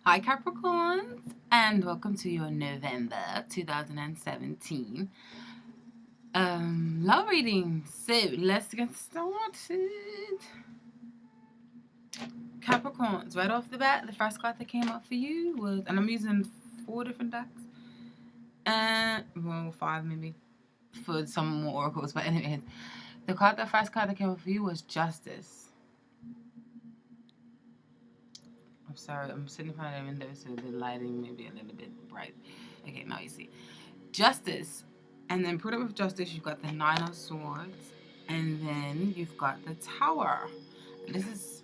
Hi Capricorns, and welcome to your November 2017 love reading. So let's get started. Capricorns, right off the bat, the first card that came up for you was, and I'm using 4 different decks, and well, 5 maybe for some more oracles, but anyways, the first card that came up for you was Justice. I'm sorry, I'm sitting in front of the window, so the lighting may be a little bit bright. Okay, now you see. Justice. And then put it with Justice, you've got the Nine of Swords. And then you've got the Tower. And this is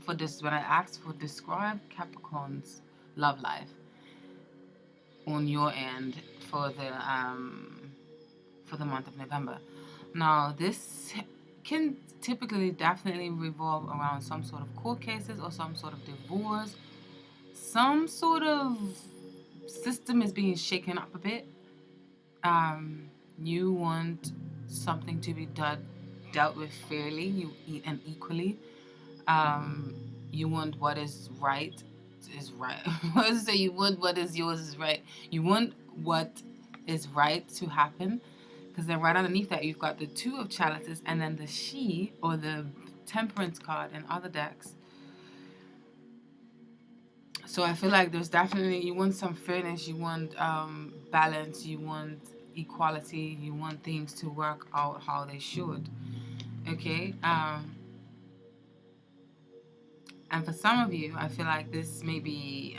for this, when I asked for describe Capricorn's love life on your end for the month of November. Now, this can typically definitely revolve around some sort of court cases or some sort of divorce. Some sort of system is being shaken up a bit. You want something to be dealt with fairly and equally. You want what is right is right. So you want what is yours is right. You want what is right to happen, because then right underneath that you've got the Two of Chalices and then the She or the Temperance card in other decks. So I feel like there's definitely, you want some fairness, you want balance, you want equality, you want things to work out how they should. Okay? And for some of you, I feel like this may be,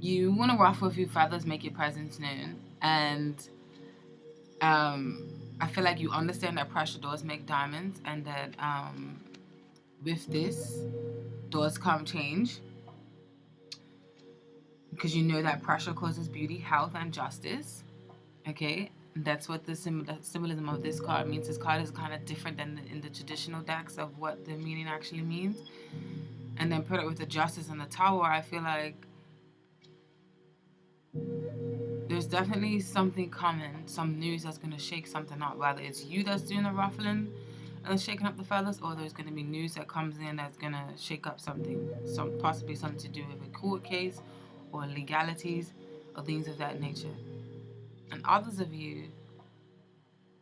you want to ruffle a few feathers, make your presence known. And I feel like you understand that pressure does make diamonds, and that with this does come change. Because you know that pressure causes beauty, health, and justice. Okay? And that's what the symbolism of this card means. This card is kind of different than in the traditional decks of what the meaning actually means. And then put it with the Justice and the Tower, I feel like there's definitely something coming, some news that's going to shake something up. Whether it's you that's doing the ruffling and shaking up the feathers, or there's going to be news that comes in that's going to shake up something, possibly something to do with a court case or legalities or things of that nature. And others of you,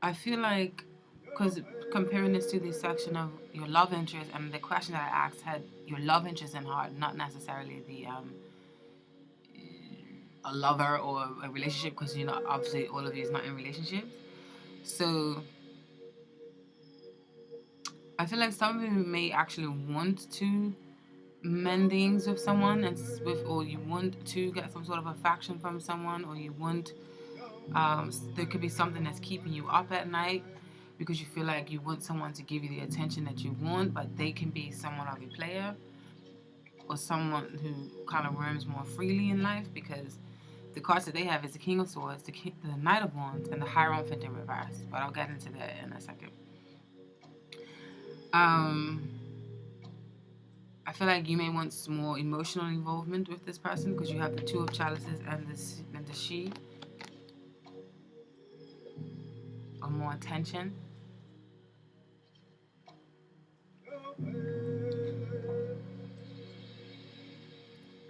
I feel like, because comparing this to the section of your love interest, and the question that I asked had your love interest in heart, not necessarily the a lover or a relationship, because you know obviously all of you is not in relationships. So I feel like some of you may actually want to mend things with someone, and or you want to get some sort of affection from someone, or you want there could be something that's keeping you up at night because you feel like you want someone to give you the attention that you want, but they can be someone of a player or someone who kind of roams more freely in life, because the cards that they have is the King of Swords, the Knight of Wands, and the Hierophant in reverse. But I'll get into that in a second. I feel like you may want some more emotional involvement with this person because you have the Two of Chalices and the She, or more attention.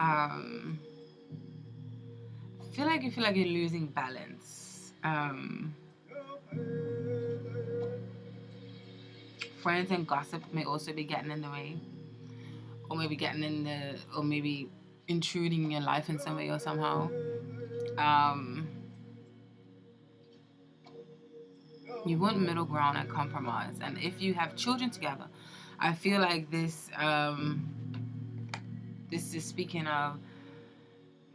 I feel like you feel like you're losing balance. Friends and gossip may also be getting in the way, or maybe or maybe intruding in your life in some way or somehow. You want middle ground and compromise, and if you have children together, I feel like this this is speaking of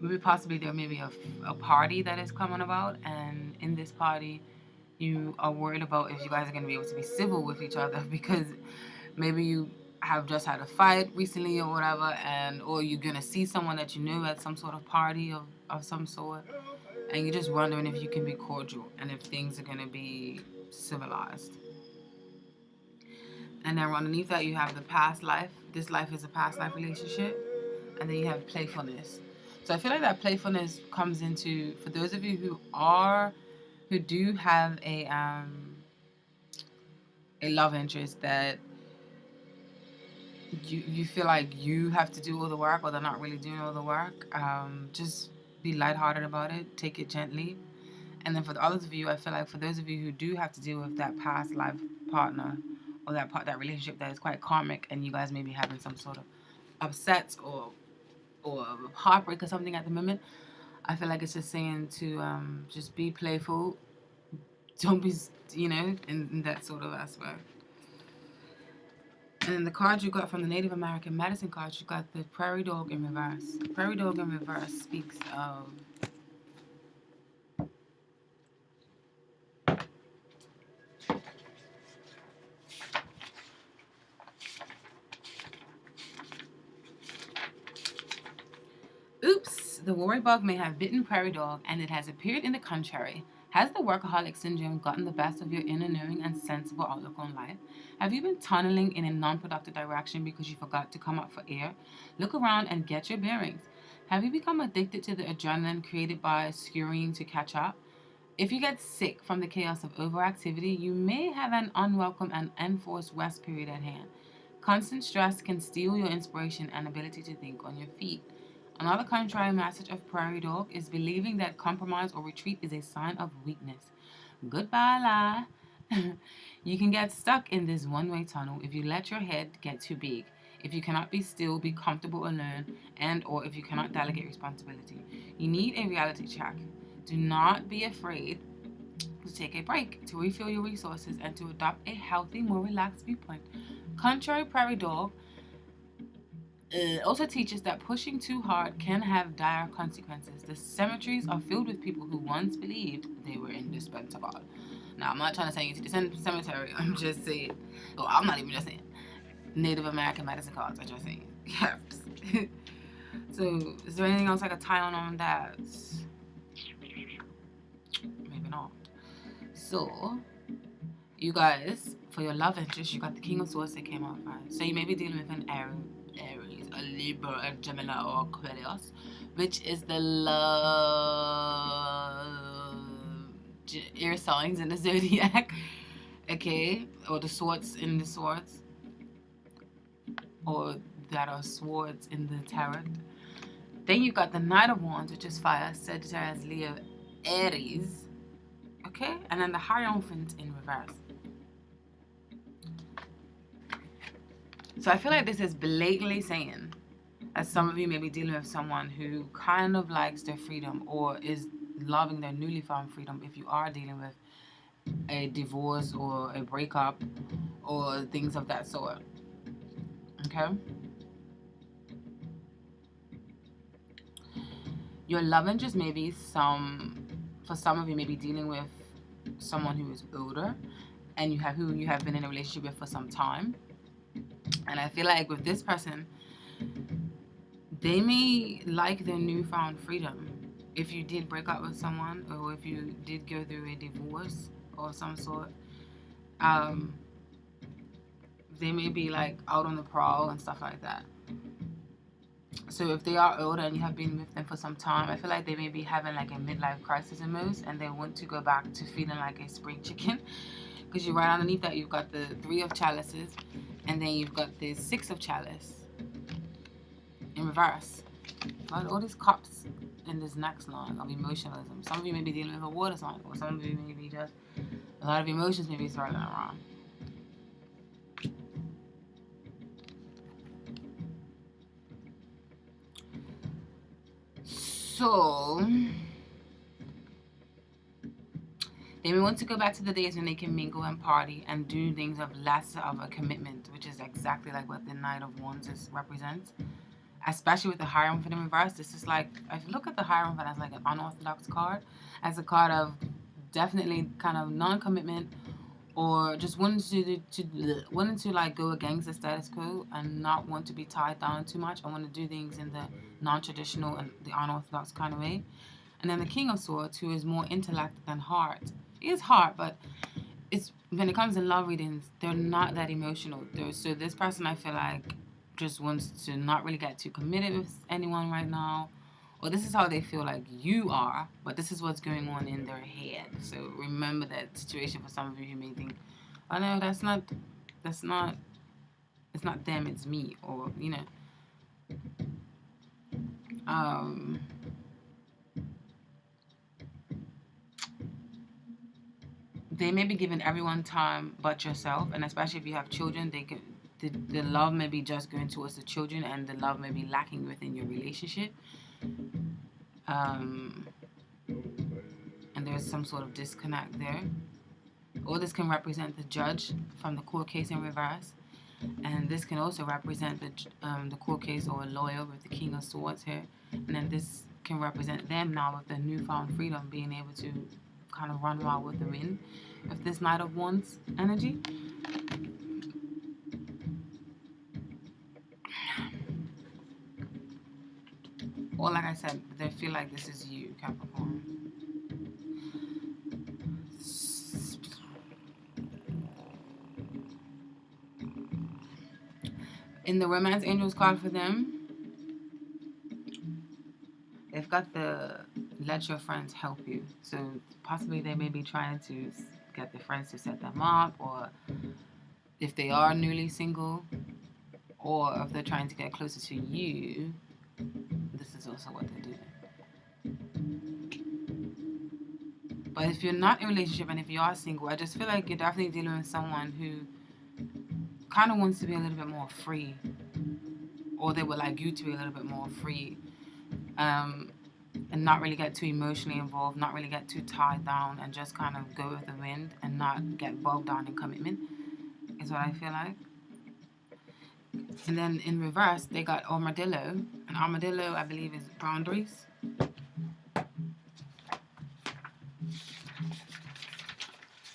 maybe possibly there may be a party that is coming about, and in this party you are worried about if you guys are going to be able to be civil with each other, because maybe you have just had a fight recently or whatever, and or you're going to see someone that you know at some sort of party of some sort, and you're just wondering if you can be cordial and if things are going to be civilized. And then underneath that you have the past life. This life is a past life relationship. And then you have playfulness. So I feel like that playfulness comes into, for those of you who do have a love interest that you feel like you have to do all the work, or they're not really doing all the work. Just be lighthearted about it. Take it gently. And then for the others of you, I feel like for those of you who do have to deal with that past life partner, or that relationship that is quite karmic, and you guys may be having some sort of upsets or heartbreak or something at the moment, I feel like it's just saying to just be playful. Don't be, in that sort of aspect. And then the cards you got from the Native American medicine cards, you got the prairie dog in reverse. Prairie dog in reverse speaks of oops, the worry bug may have bitten prairie dog, and it has appeared in the contrary. Has the workaholic syndrome gotten the best of your inner knowing and sensible outlook on life? Have you been tunneling in a non-productive direction because you forgot to come up for air? Look around and get your bearings. Have you become addicted to the adrenaline created by scurrying to catch up? If you get sick from the chaos of overactivity, you may have an unwelcome and enforced rest period at hand. Constant stress can steal your inspiration and ability to think on your feet. Another contrary message of Prairie Dog is believing that compromise or retreat is a sign of weakness. Goodbye, lie. You can get stuck in this one-way tunnel if you let your head get too big, if you cannot be still, be comfortable alone, and or if you cannot delegate responsibility. You need a reality check. Do not be afraid to take a break, to refill your resources, and to adopt a healthy, more relaxed viewpoint. Contrary Prairie Dog also teaches that pushing too hard can have dire consequences. The cemeteries are filled with people who once believed they were indispensable. Now, I'm not trying to say you to the cemetery. I'm just saying, or I'm not even just saying, Native American medicine cards. I'm just saying. Yes. So, is there anything else I could tie on that? Maybe not. So, you guys, for your love interest, you got the King of Swords that came out, right? So you may be dealing with an Aries, a Libra, a Gemini, or Aquarius, which is the love air signs in the zodiac, okay? Or the swords in the swords, or that are swords in the tarot. Then you got the Knight of Wands, which is fire, Sagittarius, Leo, Aries, okay? And then the Hierophant in reverse. So I feel like this is blatantly saying, as some of you may be dealing with someone who kind of likes their freedom or is loving their newly found freedom, if you are dealing with a divorce or a breakup or things of that sort. Okay? Your love interest may be for some of you may be dealing with someone who is older and who you have been in a relationship with for some time. And I feel like with this person, they may like their newfound freedom. If you did break up with someone, or if you did go through a divorce or some sort, they may be like out on the prowl and stuff like that. So if they are older and you have been with them for some time, I feel like they may be having like a midlife crisis almost, and they want to go back to feeling like a spring chicken. Because you right underneath that, you've got the 3 of chalices, and then you've got the 6 of chalice in reverse. Got all these cups in this next line of emotionalism. Some of you may be dealing with a water sign, or some of you may be just a lot of emotions may be swirling around. So they may want to go back to the days when they can mingle and party and do things of less of a commitment, which is exactly like what the Knight of Wands represents. Especially with the Hierophant in reverse, this is like, if you look at the Hierophant as like an unorthodox card, as a card of definitely kind of non-commitment, or just wanting to like go against the status quo and not want to be tied down too much. I want to do things in the non-traditional and the unorthodox kind of way. And then the King of Swords, who is more intellect than heart. He is heart, but it's when it comes to love readings, they're not that emotional. So this person, I feel like, just wants to not really get too committed with anyone right now. Or this is how they feel like you are, but this is what's going on in their head. So remember that situation for some of you who may think, oh no, that's not It's not them, it's me, or, you know. They may be giving everyone time but yourself, and especially if you have children, they can, the love may be just going towards the children, and the love may be lacking within your relationship. And there's some sort of disconnect there. Or this can represent the judge from the court case in reverse, and this can also represent the court case or a lawyer with the King of Swords here, and then this can represent them now with their newfound freedom, being able to kind of run wild with the wind with this Knight of Wands energy. Or like I said, they feel like this is you, Capricorn. In the Romance Angels card for them, they've got the let your friends help you. So possibly they may be trying to get their friends to set them up, or if they are newly single, or if they're trying to get closer to you, this is also what they're doing. But if you're not in a relationship and if you are single, I just feel like you're definitely dealing with someone who kind of wants to be a little bit more free, or they would like you to be a little bit more free, and not really get too emotionally involved, not really get too tied down, and just kind of go with the wind and not get bogged down in commitment, is what I feel like. And then in reverse, they got Armadillo, and Armadillo, I believe, is boundaries.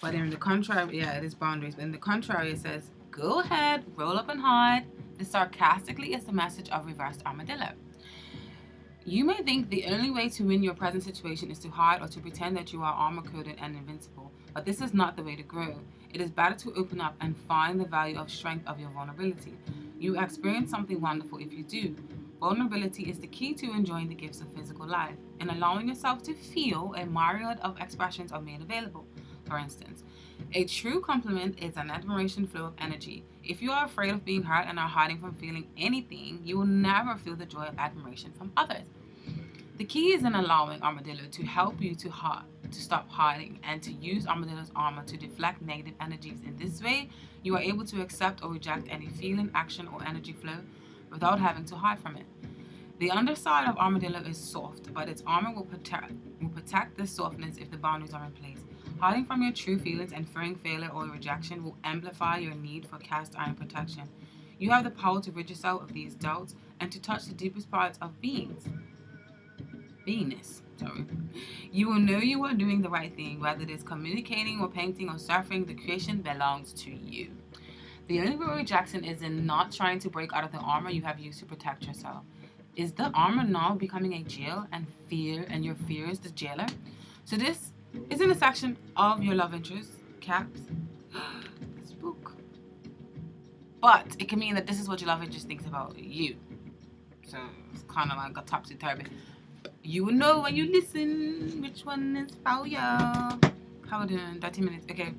But in the contrary, yeah, it is boundaries. But in the contrary, it says, go ahead, roll up and hide. This sarcastically is the message of reversed Armadillo. You may think the only way to win your present situation is to hide or to pretend that you are armor-coated and invincible, but this is not the way to grow. It is better to open up and find the value of strength of your vulnerability. You experience something wonderful if you do. Vulnerability is the key to enjoying the gifts of physical life, and allowing yourself to feel a myriad of expressions are made available. For instance, a true compliment is an admiration flow of energy. If you are afraid of being hurt and are hiding from feeling anything, you will never feel the joy of admiration from others. The key is in allowing Armadillo to help you to stop hiding and to use Armadillo's armor to deflect negative energies. In this way, you are able to accept or reject any feeling, action, or energy flow without having to hide from it. The underside of Armadillo is soft, but its armor will protect this softness if the boundaries are in place. Hiding from your true feelings and fearing failure or rejection will amplify your need for cast iron protection. You have the power to rid yourself of these doubts and to touch the deepest parts of beingness. You will know you are doing the right thing, whether it is communicating or painting or surfing. The creation belongs to you. The only real rejection is in not trying to break out of the armor you have used to protect yourself. Is the armor now becoming a jail, and your fear is the jailer? So this is in the section of your love interest, Caps. Spook. But it can mean that this is what your love interest thinks about you. So it's kind of like a topsy-turvy. You will know when you listen which one is for y'all. How are we doing? 30 minutes. Okay.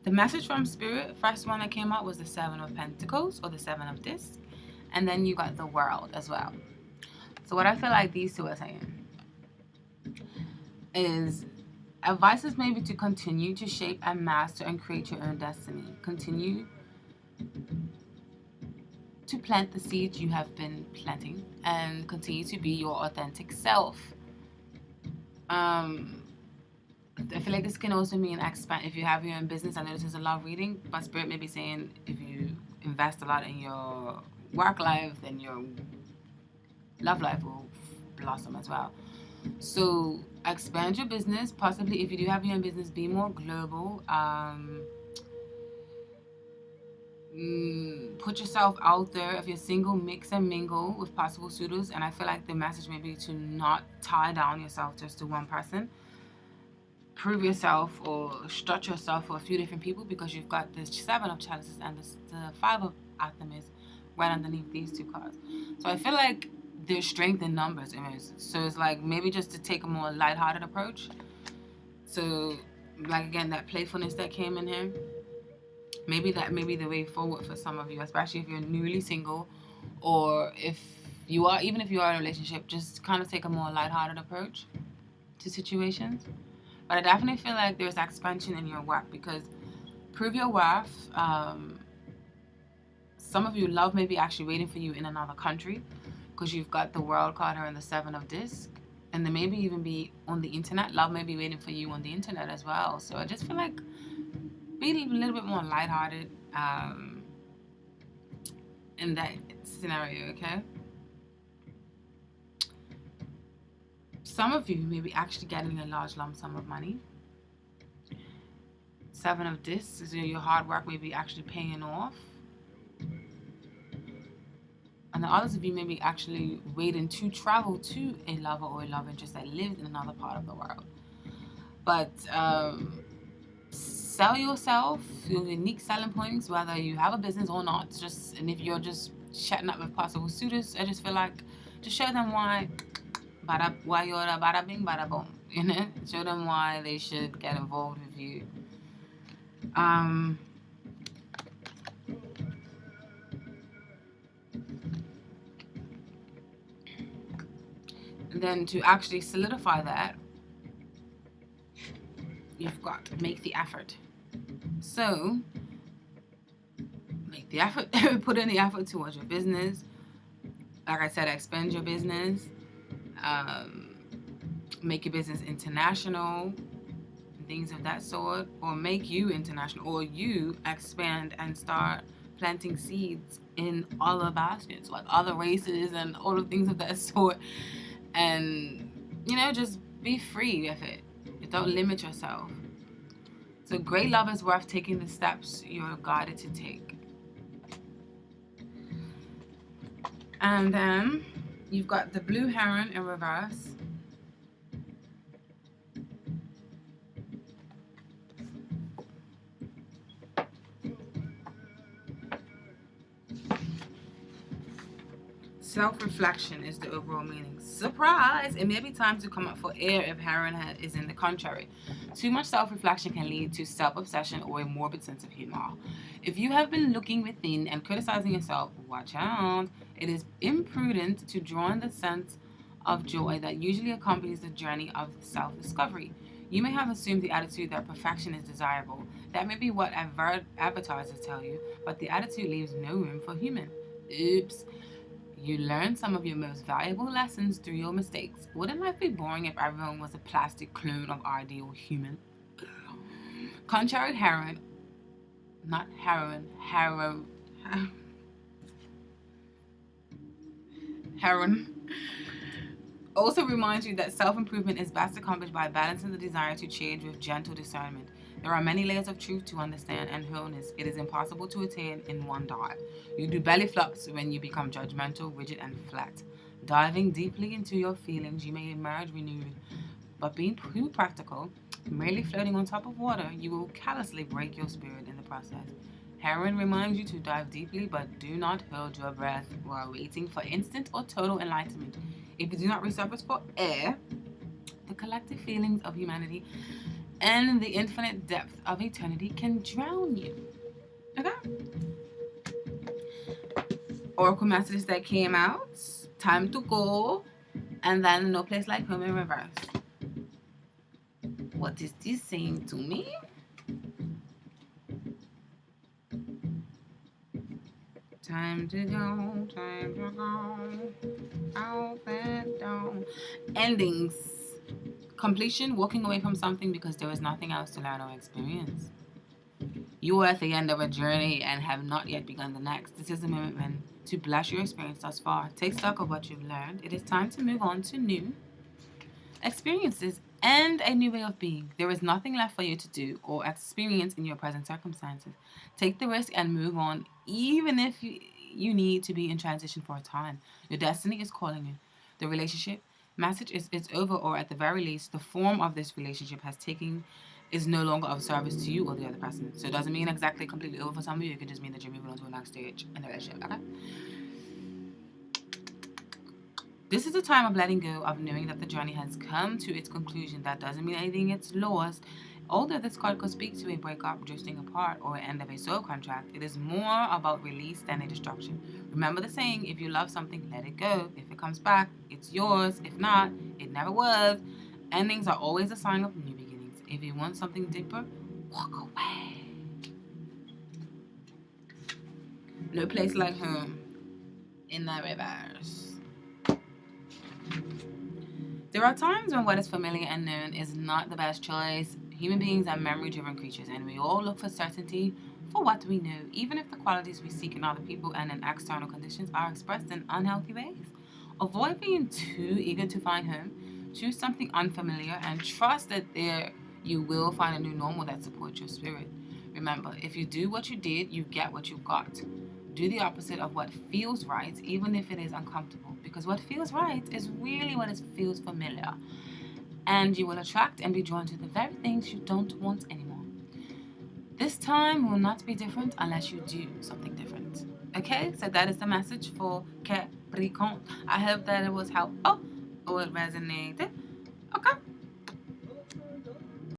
The message from Spirit, first one that came out was the Seven of Pentacles, or the Seven of Discs. And then you got the World as well. So what I feel like these two are saying is advice is maybe to continue to shape and master and create your own destiny. Continue to plant the seeds you have been planting and continue to be your authentic self. I feel like this can also mean expand. If you have your own business, I know this is a lot of reading, but Spirit may be saying if you invest a lot in your work life, then your love life will blossom as well. So expand your business. Possibly if you do have your own business, be more global. Put yourself out there. If you're single, mix and mingle with possible suitors. And I feel like the message may be to not tie down yourself just to one person. Prove yourself or stretch yourself for a few different people, because you've got the Seven of Chalices and the Five of Athemis right underneath these two cards. So I feel like there's strength in numbers. So it's like maybe just to take a more lighthearted approach So, like, again, that playfulness that came in here, maybe that may be the way forward for some of you, especially if you're newly single, or if you are, even if you are in a relationship, just kind of take a more lighthearted approach to situations. But I definitely feel like there's expansion in your work, because prove your worth. Some of you, love may be actually waiting for you in another country, because you've got the World card here and the Seven of Discs. And there maybe even be on the internet. Love may be waiting for you on the internet as well. So I just feel like be a little bit more lighthearted in that scenario, okay? Some of you may be actually getting a large lump sum of money. Seven of Discs is your hard work may be actually paying off. And the others of you may be actually waiting to travel to a lover or a love interest that lives in another part of the world. But sell yourself, your unique selling points, whether you have a business or not. Just, and if you're just chatting up with possible suitors, I just feel like just show them why you're a bada bing, bada boom. You know, show them why they should get involved with you. Then to actually solidify that, you've got to make the effort. So make the effort, put in the effort towards your business. Like I said, expand your business, make your business international, things of that sort, or make you international, or you expand and start planting seeds in other baskets, like other races and all of things of that sort. And, you know, just be free with it. Don't limit yourself. So great love is worth taking the steps you're guided to take. And then you've got the blue heron in reverse. Self-reflection is the overall meaning. Surprise! It may be time to come up for air if heron is in the contrary. Too much self-reflection can lead to self-obsession or a morbid sense of humor. If you have been looking within and criticizing yourself, watch out. It is imprudent to draw in the sense of joy that usually accompanies the journey of self-discovery. You may have assumed the attitude that perfection is desirable. That may be what advertisers tell you, but the attitude leaves no room for human. Oops. You learn some of your most valuable lessons through your mistakes. Wouldn't life be boring if everyone was a plastic clone of ideal human? Contrary heron, not heroin, heron also reminds you that self-improvement is best accomplished by balancing the desire to change with gentle discernment. There are many layers of truth to understand, and wholeness it is impossible to attain in one dive. You do belly flops when you become judgmental, rigid, and flat. Diving deeply into your feelings, you may emerge renewed. But being too practical, merely floating on top of water, you will callously break your spirit in the process. Heron reminds you to dive deeply, but do not hold your breath while waiting for instant or total enlightenment. If you do not resurface for air, the collective feelings of humanity and the infinite depth of eternity can drown you. Okay? Oracle messages that came out. Time to go. And then no place like home in reverse. What is this saying to me? Time to go, time to go, out that door. Endings. Completion, walking away from something because there is nothing else to learn or experience. You are at the end of a journey and have not yet begun the next. This is a moment to bless your experience thus far. Take stock of what you've learned. It is time to move on to new experiences and a new way of being. There is nothing left for you to do or experience in your present circumstances. Take the risk and move on, even if you need to be in transition for a time. Your destiny is calling you. The relationship message is it's over, or at the very least, the form of this relationship is no longer of service to you or the other person. So it doesn't mean exactly completely over for some of you. It could just mean that you're moving on to the next stage in the relationship. Okay? This is a time of letting go, of knowing that the journey has come to its conclusion. That doesn't mean anything gets lost. Although this card could speak to a breakup, drifting apart, or end of a soul contract, it is more about release than a destruction. Remember the saying, if you love something, let it go. If it comes back, it's yours. If not, it never was. Endings are always a sign of new beginnings. If you want something deeper, walk away. No place like home. In the reverse. There are times when what is familiar and known is not the best choice. Human beings are memory-driven creatures, and we all look for certainty for what we know, even if the qualities we seek in other people and in external conditions are expressed in unhealthy ways. Avoid being too eager to find home. Choose something unfamiliar and trust that there you will find a new normal that supports your spirit. Remember, if you do what you did, you get what you got. Do the opposite of what feels right, even if it is uncomfortable, because what feels right is really what feels familiar, and you will attract and be drawn to the very things you don't want anymore. This time will not be different unless you do something different. Okay, so that is the message for Capricorn. I hope that it was helpful or it resonated. Okay.